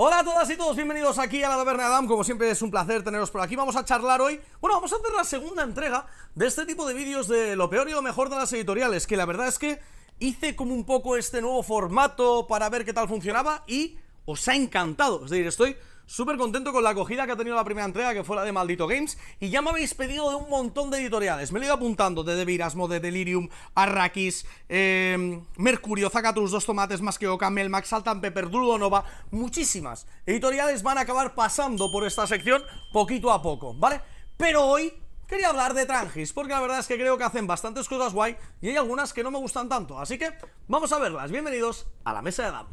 Hola a todas y todos, bienvenidos aquí a la Taberna de Adam. Como siempre es un placer teneros por aquí. Vamos a charlar hoy, vamos a hacer la segunda entrega de este tipo de vídeos de lo peor y lo mejor de las editoriales, que la verdad es que hice como un poco este nuevo formato para ver qué tal funcionaba y os ha encantado. Es decir, estoy súper contento con la acogida que ha tenido la primera entrega, que fue la de Maldito Games, y ya me habéis pedido de un montón de editoriales. Me lo he ido apuntando, de Virasmo, de Delirium, Arrakis, Mercurio, Zacatrus, Dos Tomates, Más que Oca, Melmax, Salt and Pepper, Nova. Muchísimas editoriales van a acabar pasando por esta sección poquito a poco, ¿vale? Pero hoy quería hablar de Trangis, porque la verdad es que creo que hacen bastantes cosas guay y hay algunas que no me gustan tanto, así que vamos a verlas. Bienvenidos a la Mesa de Adam.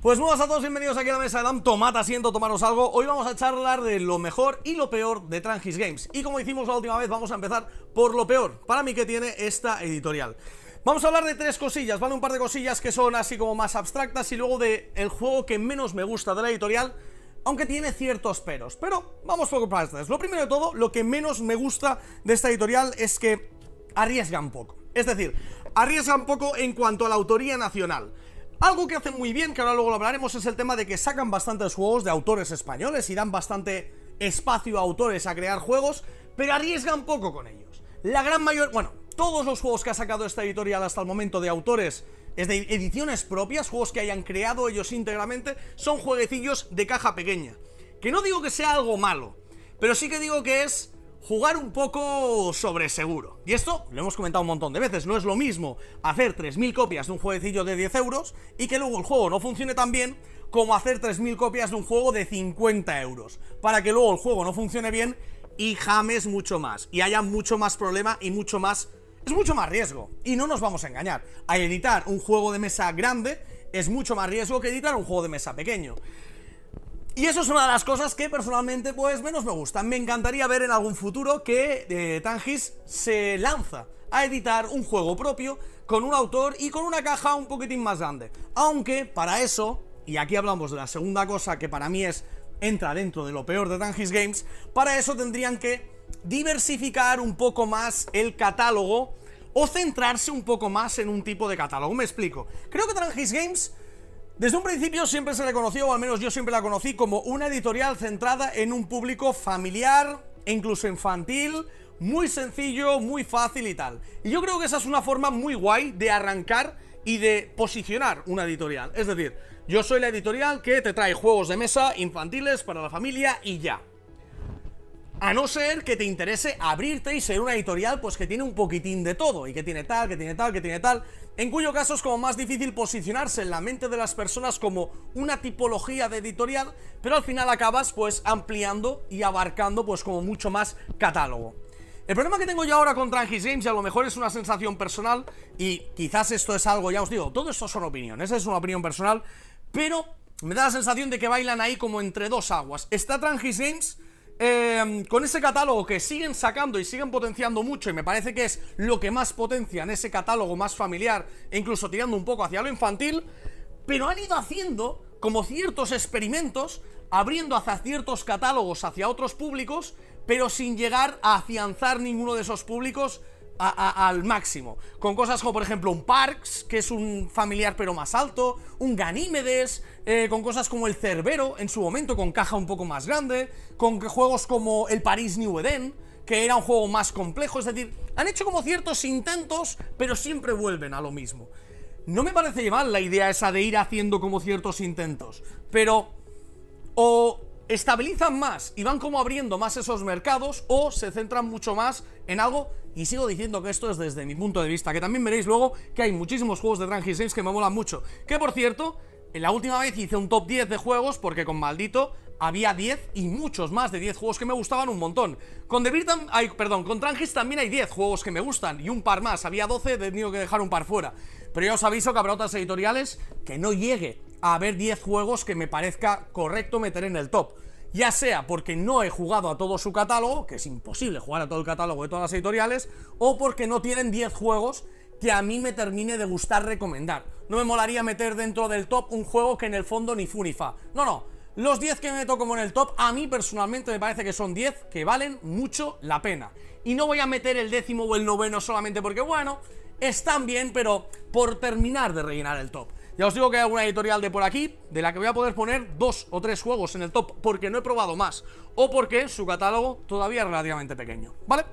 Pues buenas a todos, bienvenidos aquí a la Mesa de Adam. Tomad asiento, tomaros algo. Hoy vamos a charlar de lo mejor y lo peor de Trangis Games. Y como hicimos la última vez, vamos a empezar por lo peor para mí que tiene esta editorial. Vamos a hablar de tres cosillas, ¿vale? Un par de cosillas que son así como más abstractas y luego de el juego que menos me gusta de la editorial, aunque tiene ciertos peros. Pero vamos poco para estas. Lo primero de todo, lo que menos me gusta de esta editorial es que arriesgan poco. Es decir, arriesgan poco en cuanto a la autoría nacional. Algo que hacen muy bien, que ahora luego lo hablaremos, es el tema de que sacan bastantes juegos de autores españoles y dan bastante espacio a autores a crear juegos, pero arriesgan poco con ellos. La gran mayoría, bueno, todos los juegos que ha sacado esta editorial hasta el momento de autores, es de ediciones propias, juegos que hayan creado ellos íntegramente, son jueguecillos de caja pequeña. Que no digo que sea algo malo, pero sí que digo que es jugar un poco sobre seguro. Y esto lo hemos comentado un montón de veces. No es lo mismo hacer 3000 copias de un jueguecillo de 10 euros y que luego el juego no funcione tan bien, como hacer 3000 copias de un juego de 50 euros, para que luego el juego no funcione bien y james mucho más, y haya mucho más problema y mucho más... es mucho más riesgo. Y no nos vamos a engañar, a editar un juego de mesa grande es mucho más riesgo que editar un juego de mesa pequeño. Y eso es una de las cosas que personalmente pues menos me gustan. Me encantaría ver en algún futuro que Trangis se lanza a editar un juego propio con un autor y con una caja un poquitín más grande. Aunque para eso, y aquí hablamos de la segunda cosa que para mí entra dentro de lo peor de Trangis Games, para eso tendrían que diversificar un poco más el catálogo o centrarse un poco más en un tipo de catálogo. Me explico. Creo que Trangis Games desde un principio siempre se le conoció, o al menos yo siempre la conocí, como una editorial centrada en un público familiar e incluso infantil, muy sencillo, muy fácil y tal. Y yo creo que esa es una forma muy guay de arrancar y de posicionar una editorial. Es decir, yo soy la editorial que te trae juegos de mesa infantiles para la familia y ya. A no ser que te interese abrirte y ser una editorial pues que tiene un poquitín de todo, y que tiene tal, que tiene tal, que tiene tal, en cuyo caso es como más difícil posicionarse en la mente de las personas como una tipología de editorial, pero al final acabas pues ampliando y abarcando pues como mucho más catálogo. El problema que tengo yo ahora con Trangis Games, y a lo mejor es una sensación personal, y quizás esto es algo, ya os digo, todo esto son opiniones, es una opinión personal, pero me da la sensación de que bailan ahí como entre dos aguas. Está Trangis Games con ese catálogo que siguen sacando y siguen potenciando mucho, y me parece que es lo que más potencia en ese catálogo más familiar e incluso tirando un poco hacia lo infantil, pero han ido haciendo como ciertos experimentos, abriendo hacia ciertos catálogos hacia otros públicos, pero sin llegar a afianzar ninguno de esos públicos al máximo, con cosas como por ejemplo un Parks, que es un familiar pero más alto, un Ganímedes, con cosas como el Cerbero en su momento, con caja un poco más grande, con juegos como el París New Eden, que era un juego más complejo. Es decir, han hecho como ciertos intentos, pero siempre vuelven a lo mismo. No me parece mal la idea esa de ir haciendo como ciertos intentos, pero o estabilizan más y van como abriendo más esos mercados, o se centran mucho más en algo. Y sigo diciendo que esto es desde mi punto de vista, que también veréis luego que hay muchísimos juegos de Trangis Games que me molan mucho. Que por cierto, en la última vez hice un top 10 de juegos, porque con Maldito había 10 y muchos más de 10 juegos que me gustaban un montón. Con con Trangis también hay 10 juegos que me gustan y un par más, había 12, he tenido que dejar un par fuera. Pero ya os aviso que habrá otras editoriales que no llegue a haber 10 juegos que me parezca correcto meter en el top. Ya sea porque no he jugado a todo su catálogo, que es imposible jugar a todo el catálogo de todas las editoriales, o porque no tienen 10 juegos que a mí me termine de gustar recomendar. No me molaría meter dentro del top un juego que en el fondo ni fu ni fa. No, los 10 que meto como en el top, a mí personalmente me parece que son 10 que valen mucho la pena. Y no voy a meter el 10º o el 9º solamente porque, bueno, están bien, pero por terminar de rellenar el top. Ya os digo que hay alguna editorial de por aquí de la que voy a poder poner 2 o 3 juegos en el top porque no he probado más o porque su catálogo todavía es relativamente pequeño, ¿vale?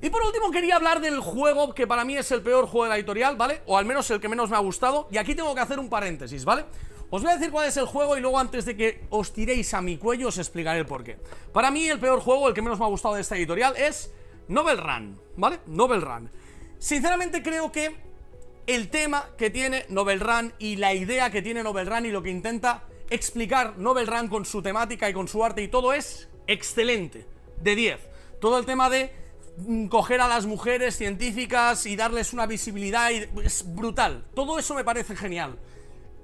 Y por último quería hablar del juego que para mí es el peor juego de la editorial, ¿vale? O al menos el que menos me ha gustado. Y aquí tengo que hacer un paréntesis, ¿vale? Os voy a decir cuál es el juego y luego antes de que os tiréis a mi cuello os explicaré el porqué. Para mí el peor juego, el que menos me ha gustado de esta editorial es Novel Run, ¿vale? Novel Run. Sinceramente creo que el tema que tiene Novel Run y la idea que tiene Novel Run y lo que intenta explicar Novel Run con su temática y con su arte y todo es excelente, de 10. Todo el tema de coger a las mujeres científicas y darles una visibilidad es brutal, todo eso me parece genial.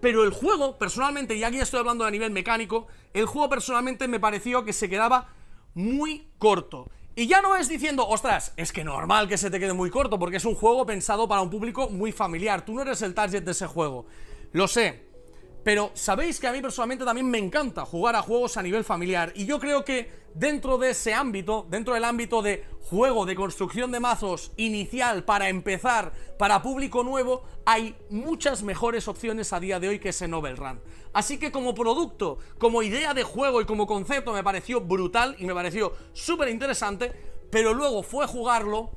Pero el juego, personalmente, y aquí estoy hablando a nivel mecánico, el juego personalmente me pareció que se quedaba muy corto. Y ya no es diciendo, ostras, es que normal que se te quede muy corto, porque es un juego pensado para un público muy familiar. Tú no eres el target de ese juego, lo sé. Pero sabéis que a mí personalmente también me encanta jugar a juegos a nivel familiar. Y yo creo que dentro de ese ámbito, dentro del ámbito de juego, de construcción de mazos inicial para empezar, para público nuevo, hay muchas mejores opciones a día de hoy que ese Novel Run. Así que como producto, como idea de juego y como concepto me pareció brutal y me pareció súper interesante, pero luego fue jugarlo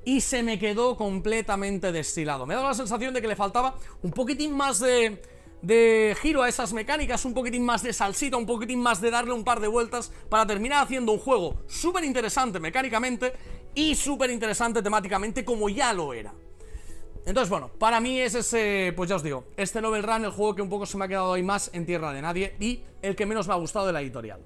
y se me quedó completamente destilado. Me ha dado la sensación de que le faltaba un poquitín más de giro a esas mecánicas, un poquitín más de salsita, un poquitín más de darle un par de vueltas para terminar haciendo un juego súper interesante mecánicamente y súper interesante temáticamente como ya lo era. Entonces bueno, para mí es ese, pues ya os digo, este Novel Run, el juego que un poco se me ha quedado ahí más en tierra de nadie y el que menos me ha gustado de la editorial.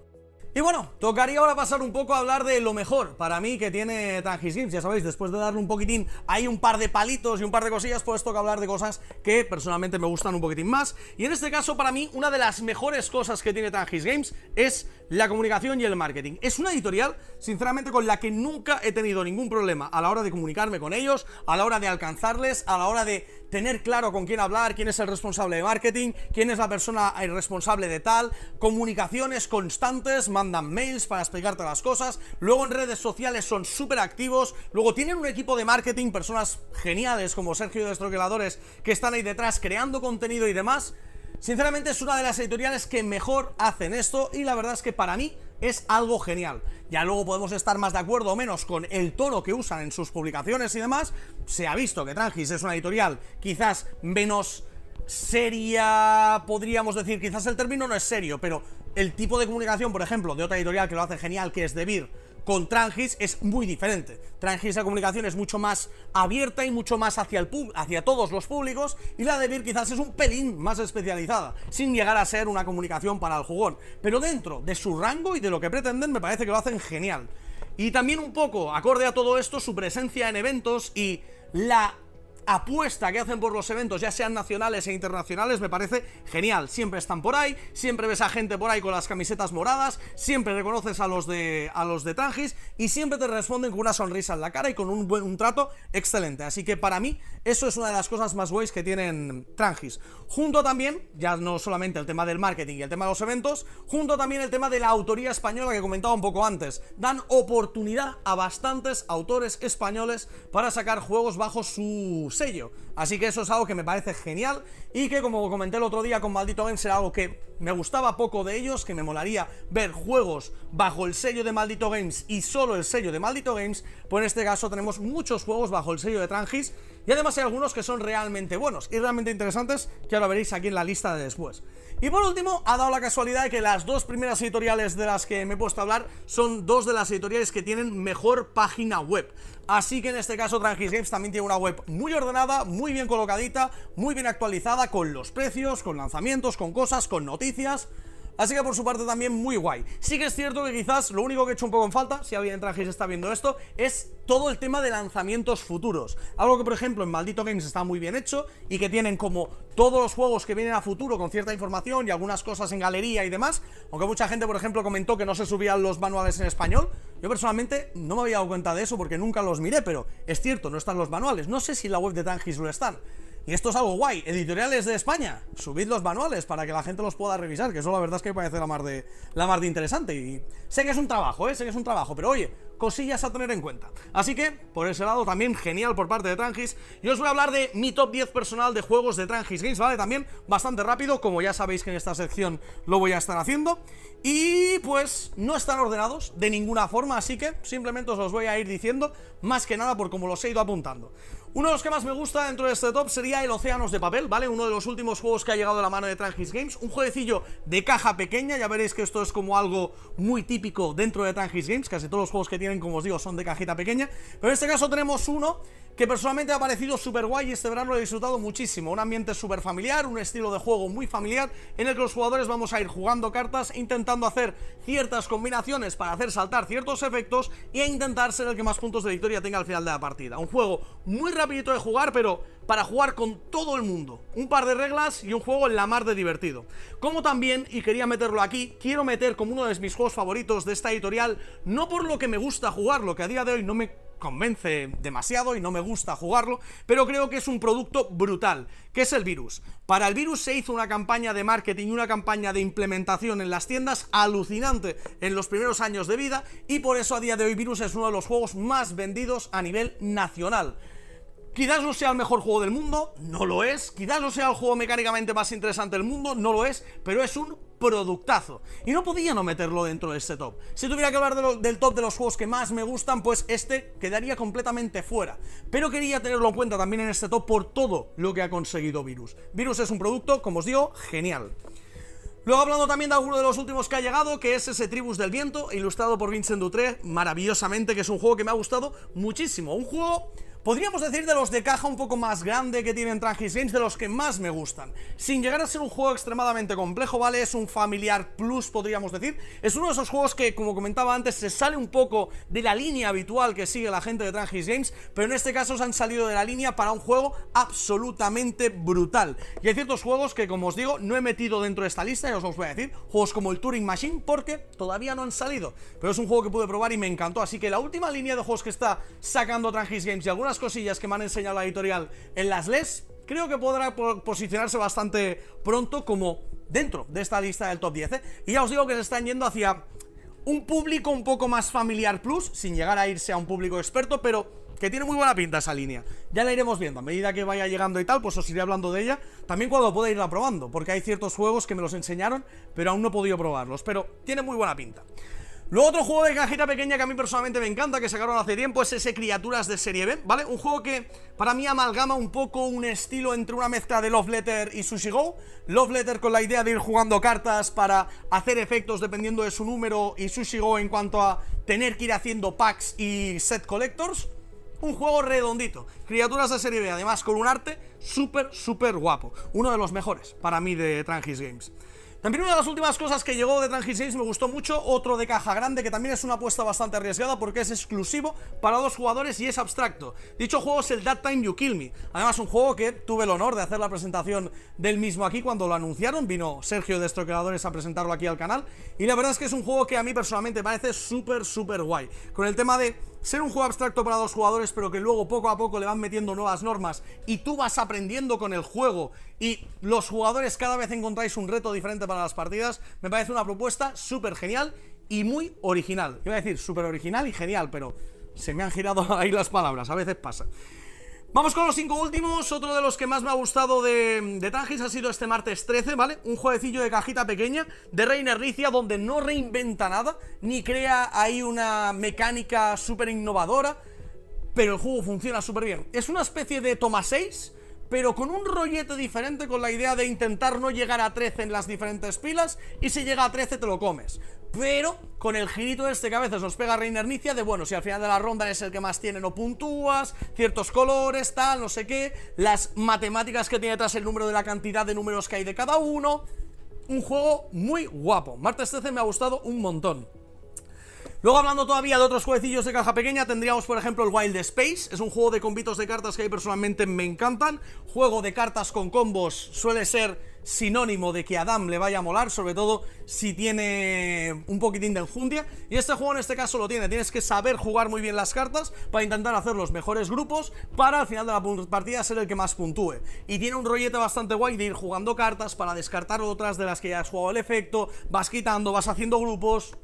Y bueno, tocaría ahora pasar un poco a hablar de lo mejor para mí que tiene Tanjis Games. Ya sabéis, después de darle un poquitín ahí un par de palitos y un par de cosillas, pues toca hablar de cosas que personalmente me gustan un poquitín más. Y en este caso, para mí, una de las mejores cosas que tiene Tanjis Games es la comunicación y el marketing. Es una editorial, sinceramente, con la que nunca he tenido ningún problema a la hora de comunicarme con ellos, a la hora de alcanzarles, a la hora de tener claro con quién hablar, quién es el responsable de marketing, quién es la persona responsable de tal, comunicaciones constantes, mandan mails para explicarte las cosas, luego en redes sociales son súper activos, luego tienen un equipo de marketing, personas geniales como Sergio de Estroqueladores que están ahí detrás creando contenido y demás. Sinceramente es una de las editoriales que mejor hacen esto y la verdad es que para mí es algo genial. Ya luego podemos estar más de acuerdo o menos con el tono que usan en sus publicaciones y demás. Se ha visto que Tanjis es una editorial quizás menos seria, podríamos decir, quizás el término no es serio, pero el tipo de comunicación, por ejemplo, de otra editorial que lo hace genial, que es De Beer, con Tanjis es muy diferente. Tanjis la comunicación es mucho más abierta y mucho más hacia todos los públicos, y la de Beer quizás es un pelín más especializada, sin llegar a ser una comunicación para el jugón, pero dentro de su rango y de lo que pretenden me parece que lo hacen genial. Y también un poco, acorde a todo esto, su presencia en eventos y la apuesta que hacen por los eventos, ya sean nacionales e internacionales, me parece genial. Siempre están por ahí, siempre ves a gente por ahí con las camisetas moradas, siempre reconoces a los de Tanjis y siempre te responden con una sonrisa en la cara y con un trato excelente. Así que para mí eso es una de las cosas más guays que tienen Tanjis. Junto también, ya no solamente el tema del marketing y el tema de los eventos, junto también el tema de la autoría española que comentaba un poco antes. Dan oportunidad a bastantes autores españoles para sacar juegos bajo su sello, así que eso es algo que me parece genial y que, como comenté el otro día con Maldito Games, era algo que me gustaba poco de ellos, que me molaría ver juegos bajo el sello de Maldito Games y solo el sello de Maldito Games. Pues en este caso tenemos muchos juegos bajo el sello de Tanjis y además hay algunos que son realmente buenos y realmente interesantes, que ahora veréis aquí en la lista de después. Y por último, ha dado la casualidad de que las dos primeras editoriales de las que me he puesto a hablar son dos de las editoriales que tienen mejor página web. Así que en este caso Tanjis Games también tiene una web muy ordenada, muy bien colocadita, muy bien actualizada, con los precios, con lanzamientos, con cosas, con noticias. Así que por su parte también muy guay. Sí que es cierto que quizás lo único que he hecho un poco en falta, si alguien en Tanjis está viendo esto, es todo el tema de lanzamientos futuros. Algo que por ejemplo en Maldito Games está muy bien hecho y que tienen como todos los juegos que vienen a futuro con cierta información y algunas cosas en galería y demás. Aunque mucha gente por ejemplo comentó que no se subían los manuales en español. Yo personalmente no me había dado cuenta de eso porque nunca los miré, pero es cierto, no están los manuales. No sé si en la web de Tanjis lo están. Y esto es algo guay. Editoriales de España, subid los manuales para que la gente los pueda revisar, que eso la verdad es que me parece la mar de interesante. Y sé que es un trabajo, sé que es un trabajo, pero oye, cosillas a tener en cuenta. Así que, por ese lado, también genial por parte de Trangis. Yo os voy a hablar de mi top 10 personal de juegos de Trangis Games, ¿vale? También bastante rápido, como ya sabéis que en esta sección lo voy a estar haciendo. Y pues no están ordenados de ninguna forma, así que simplemente os los voy a ir diciendo, más que nada por cómo los he ido apuntando. Uno de los que más me gusta dentro de este top sería el Océanos de Papel, ¿vale? Uno de los últimos juegos que ha llegado de la mano de Trangis Games. Un jueguecillo de caja pequeña, ya veréis que esto es como algo muy típico dentro de Trangis Games. Casi todos los juegos que tienen, como os digo, son de cajita pequeña. Pero en este caso tenemos uno que personalmente me ha parecido súper guay y este verano lo he disfrutado muchísimo. Un ambiente súper familiar, un estilo de juego muy familiar, en el que los jugadores vamos a ir jugando cartas, intentando hacer ciertas combinaciones para hacer saltar ciertos efectos e intentar ser el que más puntos de victoria tenga al final de la partida. Un juego muy rapidito de jugar, pero para jugar con todo el mundo. Un par de reglas y un juego en la mar de divertido. Como también, y quería meterlo aquí, quiero meter como uno de mis juegos favoritos de esta editorial, no por lo que me gusta jugarlo, que a día de hoy no me convence demasiado y no me gusta jugarlo, pero creo que es un producto brutal, que es el Virus. Para el Virus se hizo una campaña de marketing y una campaña de implementación en las tiendas alucinante en los primeros años de vida, y por eso a día de hoy Virus es uno de los juegos más vendidos a nivel nacional. Quizás no sea el mejor juego del mundo, no lo es. Quizás no sea el juego mecánicamente más interesante del mundo, no lo es, pero es un productazo. Y no podía no meterlo dentro de este top. Si tuviera que hablar del top de los juegos que más me gustan, pues este quedaría completamente fuera. Pero quería tenerlo en cuenta también en este top por todo lo que ha conseguido Virus. Virus es un producto, como os digo, genial. Luego hablando también de alguno de los últimos que ha llegado, que es ese Tribus del Viento, ilustrado por Vincent Dutré, maravillosamente, que es un juego que me ha gustado muchísimo. Un juego, podríamos decir, de los de caja un poco más grande que tienen Trangis Games, de los que más me gustan. Sin llegar a ser un juego extremadamente complejo, ¿vale? Es un familiar plus, podríamos decir. Es uno de esos juegos que, como comentaba antes, se sale un poco de la línea habitual que sigue la gente de Trangis Games, pero en este caso se han salido de la línea para un juego absolutamente brutal. Y hay ciertos juegos que, como os digo, no he metido dentro de esta lista, y os los voy a decir. Juegos como el Turing Machine, porque todavía no han salido, pero es un juego que pude probar y me encantó. Así que la última línea de juegos que está sacando Trangis Games y algunas cosillas que me han enseñado la editorial en las LES, creo que podrá posicionarse bastante pronto como dentro de esta lista del top 10, ¿eh? Y ya os digo que se están yendo hacia un público un poco más familiar plus, sin llegar a irse a un público experto, pero que tiene muy buena pinta esa línea. Ya la iremos viendo, a medida que vaya llegando y tal, pues os iré hablando de ella, también cuando pueda irla probando, porque hay ciertos juegos que me los enseñaron, pero aún no he podido probarlos, pero tiene muy buena pinta. Luego otro juego de cajita pequeña que a mí personalmente me encanta, que sacaron hace tiempo, es ese Criaturas de serie B, ¿vale? Un juego que para mí amalgama un poco un estilo entre una mezcla de Love Letter y Sushi Go. Love Letter con la idea de ir jugando cartas para hacer efectos dependiendo de su número, y Sushi Go en cuanto a tener que ir haciendo packs y set collectors. Un juego redondito, Criaturas de serie B, además con un arte súper guapo. Uno de los mejores para mí de Trangis Games. También una de las últimas cosas que llegó de Trangis Games me gustó mucho, otro de caja grande, que también es una apuesta bastante arriesgada porque es exclusivo para 2 jugadores y es abstracto. Dicho juego es el That Time You Kill Me. Además un juego que tuve el honor de hacer la presentación del mismo aquí cuando lo anunciaron. Vino Sergio de Estroqueadores a presentarlo aquí al canal, y la verdad es que es un juego que a mí personalmente me parece súper guay. Con el tema de ser un juego abstracto para 2 jugadores, pero que luego poco a poco le van metiendo nuevas normas y tú vas aprendiendo con el juego y los jugadores cada vez encontráis un reto diferente para las partidas, me parece una propuesta súper genial y muy original. Iba a decir súper original y genial, pero se me han girado ahí las palabras, a veces pasa. Vamos con los 5 últimos. Otro de los que más me ha gustado de Trangis ha sido este Martes 13, ¿vale? Un jueguecillo de cajita pequeña de Reiner Ricia, donde no reinventa nada, ni crea ahí una mecánica súper innovadora, pero el juego funciona súper bien. Es una especie de toma 6, pero con un rollete diferente, con la idea de intentar no llegar a 13 en las diferentes pilas, y si llega a 13 te lo comes. Pero con el girito este que a veces nos pega Reiner Ricia de, bueno, si al final de la ronda es el que más tiene, no puntúas, ciertos colores, tal, no sé qué, las matemáticas que tiene detrás el número de la cantidad de números que hay de cada uno. Un juego muy guapo. Martes 13 me ha gustado un montón. Luego, hablando todavía de otros jueguecillos de caja pequeña, tendríamos por ejemplo el Wild Space. Es un juego de combitos de cartas que a mí personalmente me encantan. Juego de cartas con combos suele ser sinónimo de que a Adam le vaya a molar, sobre todo si tiene un poquitín de enjundia, y este juego en este caso lo tiene. Tienes que saber jugar muy bien las cartas para intentar hacer los mejores grupos para al final de la partida ser el que más puntúe, y tiene un rollete bastante guay de ir jugando cartas para descartar otras de las que ya has jugado el efecto, vas quitando, vas haciendo grupos.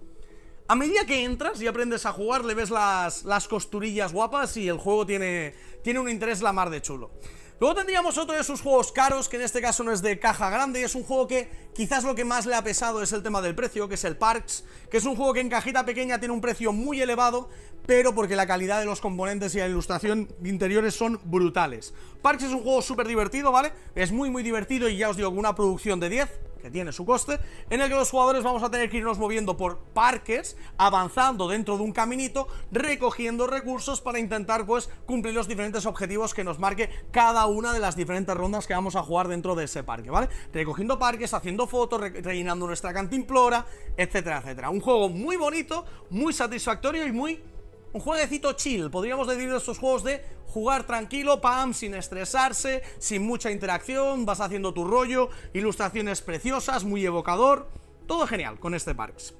A medida que entras y aprendes a jugar, le ves las costurillas guapas y el juego tiene un interés la mar de chulo. Luego tendríamos otro de sus juegos caros, que en este caso no es de caja grande, y es un juego que quizás lo que más le ha pesado es el tema del precio, que es el Parks, que es un juego que en cajita pequeña tiene un precio muy elevado, pero porque la calidad de los componentes y la ilustración de interiores son brutales. Parks es un juego súper divertido, ¿vale? Es muy divertido y ya os digo, con una producción de 10, que tiene su coste, en el que los jugadores vamos a tener que irnos moviendo por parques, avanzando dentro de un caminito, recogiendo recursos para intentar pues cumplir los diferentes objetivos que nos marque cada una de las diferentes rondas que vamos a jugar dentro de ese parque, ¿vale? Recogiendo parques, haciendo fotos, rellenando nuestra cantimplora, etcétera, etcétera. Un juego muy bonito, muy satisfactorio y un jueguecito chill, podríamos decir, de estos juegos de jugar tranquilo, pam, sin estresarse, sin mucha interacción, vas haciendo tu rollo, ilustraciones preciosas, muy evocador, todo genial con este Parks.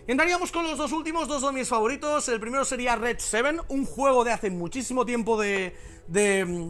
Entraríamos con los dos últimos, dos de mis favoritos. El primero sería Red 7, un juego de hace muchísimo tiempo de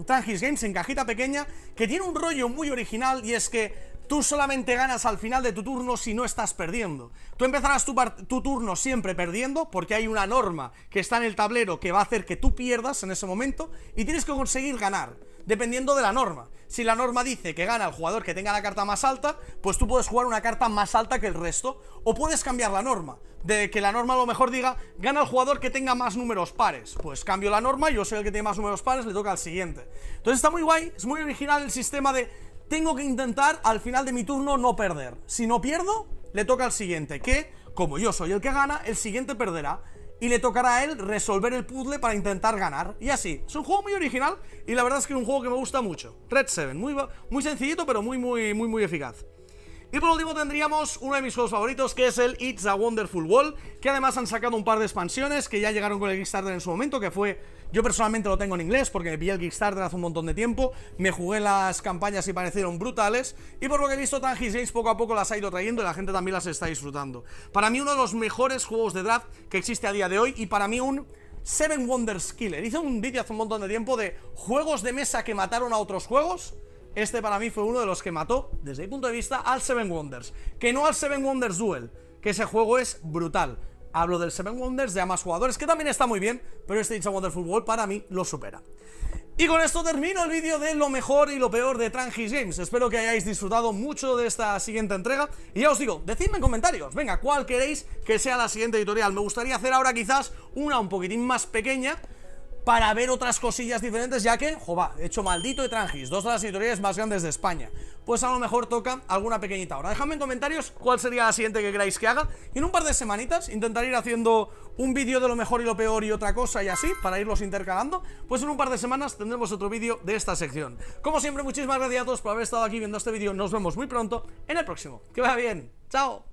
Trangis Games, en cajita pequeña, que tiene un rollo muy original, y es que tú solamente ganas al final de tu turno si no estás perdiendo. Tú empezarás tu turno siempre perdiendo, porque hay una norma que está en el tablero que va a hacer que tú pierdas en ese momento, y tienes que conseguir ganar, dependiendo de la norma. Si la norma dice que gana el jugador que tenga la carta más alta, pues tú puedes jugar una carta más alta que el resto, o puedes cambiar la norma, de que la norma a lo mejor diga, gana el jugador que tenga más números pares. Pues cambio la norma, yo soy el que tiene más números pares, le toca al siguiente. Entonces está muy guay, es muy original el sistema de tengo que intentar al final de mi turno no perder. Si no pierdo, le toca al siguiente, que como yo soy el que gana, el siguiente perderá y le tocará a él resolver el puzzle para intentar ganar. Y así, es un juego muy original y la verdad es que es un juego que me gusta mucho. Red 7, muy sencillito, pero muy eficaz. Y por último tendríamos uno de mis juegos favoritos, que es el It's a Wonderful World, que además han sacado un par de expansiones que ya llegaron con el Kickstarter en su momento, que fue... Yo personalmente lo tengo en inglés porque me pillé el Kickstarter hace un montón de tiempo, me jugué las campañas y parecieron brutales, y por lo que he visto Trangis Games poco a poco las ha ido trayendo y la gente también las está disfrutando. Para mí uno de los mejores juegos de draft que existe a día de hoy, y para mí un 7 Wonders Killer. Hice un vídeo hace un montón de tiempo de juegos de mesa que mataron a otros juegos. Este para mí fue uno de los que mató, desde mi punto de vista, al 7 Wonders. Que no al 7 Wonders Duel, que ese juego es brutal. Hablo del 7 Wonders de a más jugadores, que también está muy bien, pero este It's a Wonderful World para mí lo supera. Y con esto termino el vídeo de lo mejor y lo peor de Trangis Games. Espero que hayáis disfrutado mucho de esta siguiente entrega. Y ya os digo, decidme en comentarios, venga, ¿cuál queréis que sea la siguiente editorial? Me gustaría hacer ahora quizás una un poquitín más pequeña, para ver otras cosillas diferentes, ya que, jova, he hecho Maldito y Trangis, dos de las editoriales más grandes de España. Pues a lo mejor toca alguna pequeñita hora. Dejadme en comentarios cuál sería la siguiente que queráis que haga, y en un par de semanitas intentaré ir haciendo un vídeo de lo mejor y lo peor y otra cosa y así, para irlos intercalando. Pues en un par de semanas tendremos otro vídeo de esta sección. Como siempre, muchísimas gracias a todos por haber estado aquí viendo este vídeo. Nos vemos muy pronto en el próximo. Que vaya bien, chao.